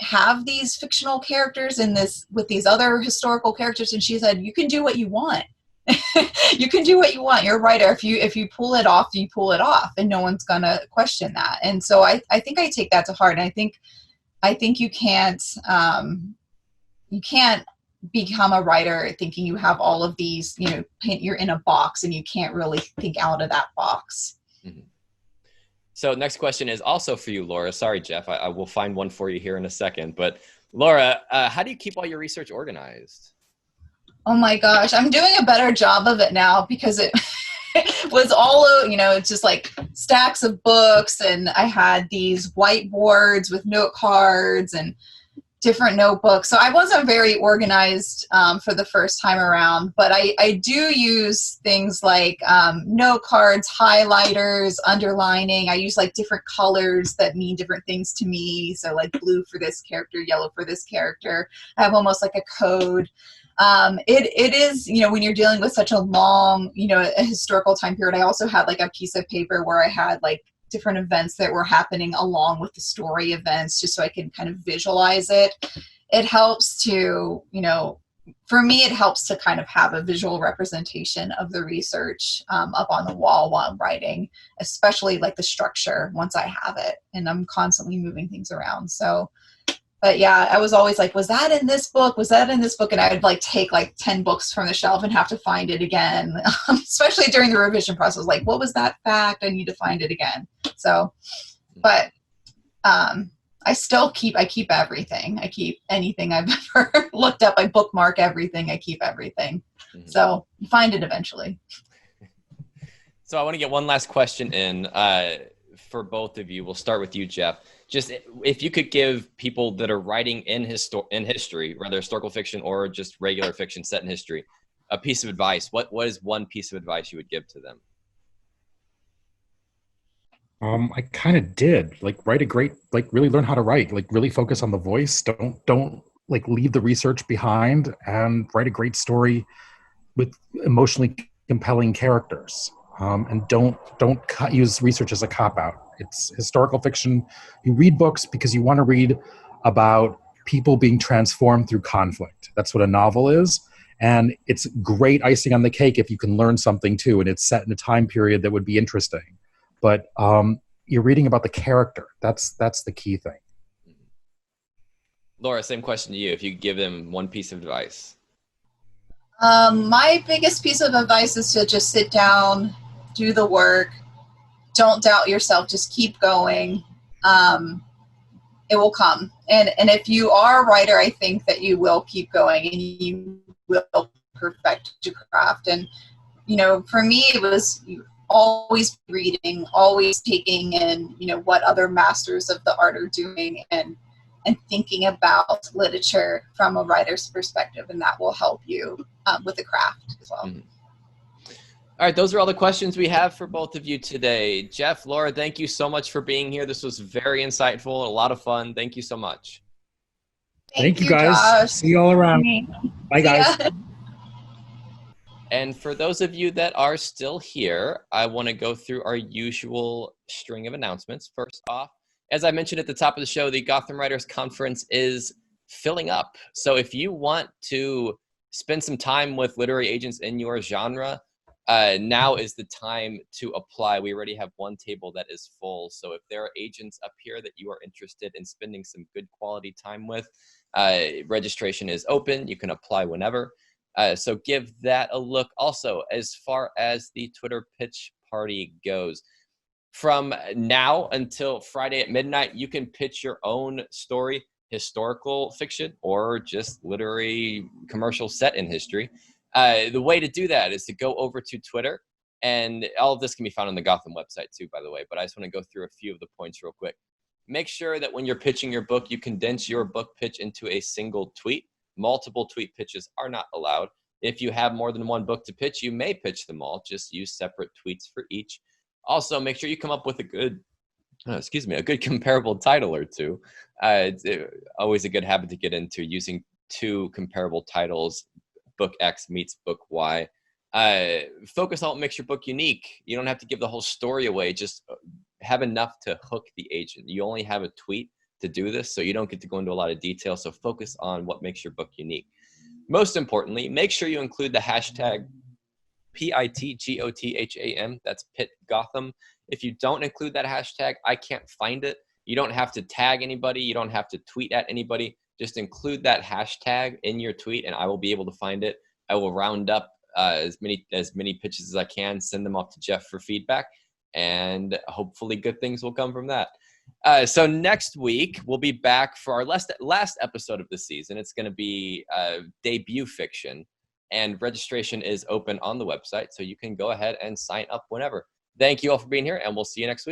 have these fictional characters in this with these other historical characters? And she said, you can do what you want. You can do what you want. You're a writer. If you pull it off, you pull it off, and no one's gonna question that. And so I think I take that to heart. And I think you can't become a writer thinking you have all of these, you're in a box and you can't really think out of that box. Mm-hmm. So next question is also for you, Laura. Sorry, Jeff, I will find one for you here in a second. But Laura, how do you keep all your research organized? Oh my gosh, I'm doing a better job of it now, because it was all, it's just like stacks of books, and I had these whiteboards with note cards and different notebooks. So I wasn't very organized for the first time around, but I do use things like note cards, highlighters, underlining. I use like different colors that mean different things to me. So like blue for this character, yellow for this character. I have almost like a code. It is, when you're dealing with such a long, a historical time period. I also had like a piece of paper where I had like different events that were happening along with the story events, just so I can kind of visualize it. It helps to, for me, it helps to kind of have a visual representation of the research up on the wall while I'm writing, especially like the structure once I have it, and I'm constantly moving things around. So, but yeah, I was always like, was that in this book? Was that in this book? And I would like take like 10 books from the shelf and have to find it again, especially during the revision process. Like, what was that fact? I need to find it again. So, but I keep everything. I keep anything I've ever looked up. I bookmark everything. I keep everything. Mm-hmm. So you find it eventually. So I want to get one last question in for both of you. We'll start with you, Jeff. Just if you could give people that are writing in history, whether historical fiction or just regular fiction set in history, a piece of advice, what is one piece of advice you would give to them? I kind of did, like, write a great, like, really learn how to write, like, really focus on the voice. Don't like leave the research behind, and write a great story with emotionally compelling characters. And don't use research as a cop-out. It's historical fiction. You read books because you want to read about people being transformed through conflict. That's what a novel is. And it's great icing on the cake if you can learn something too, and it's set in a time period that would be interesting. But you're reading about the character. That's the key thing. Laura, same question to you. If you could give them one piece of advice. My biggest piece of advice is to just sit down, do the work. Don't doubt yourself. Just keep going. It will come. And if you are a writer, I think that you will keep going and you will perfect your craft. And, for me, it was always reading, always taking in, what other masters of the art are doing, and thinking about literature from a writer's perspective. And that will help you with the craft as well. Mm-hmm. All right, those are all the questions we have for both of you today. Jeff, Laura, thank you so much for being here. This was very insightful, a lot of fun. Thank you so much. Thank you, guys. Josh. See you all around. Bye, guys. And for those of you that are still here, I want to go through our usual string of announcements. First off, as I mentioned at the top of the show, the Gotham Writers Conference is filling up. So if you want to spend some time with literary agents in your genre, now is the time to apply. We already have one table that is full. So if there are agents up here that you are interested in spending some good quality time with, registration is open. You can apply whenever. So give that a look. Also, as far as the Twitter pitch party goes, from now until Friday at midnight, you can pitch your own story, historical fiction, or just literary commercial set in history. The way to do that is to go over to Twitter, and all of this can be found on the Gotham website too, by the way, but I just want to go through a few of the points real quick. Make sure that when you're pitching your book, you condense your book pitch into a single tweet. Multiple tweet pitches are not allowed. If you have more than one book to pitch, you may pitch them all. Just use separate tweets for each. Also, make sure you come up with a good comparable title or two. It's always a good habit to get into, using two comparable titles. Book X meets book Y. Focus on what makes your book unique. You don't have to give the whole story away. Just have enough to hook the agent. You only have a tweet to do this, so you don't get to go into a lot of detail. So focus on what makes your book unique. Most importantly, make sure you include the hashtag PITGOTHAM. That's Pitt Gotham. If you don't include that hashtag, I can't find it. You don't have to tag anybody. You don't have to tweet at anybody. Just include that hashtag in your tweet, and I will be able to find it. I will round up as many pitches as I can, send them off to Jeff for feedback, and hopefully good things will come from that. So next week, we'll be back for our last episode of the season. It's going to be debut fiction, and registration is open on the website, so you can go ahead and sign up whenever. Thank you all for being here, and we'll see you next week.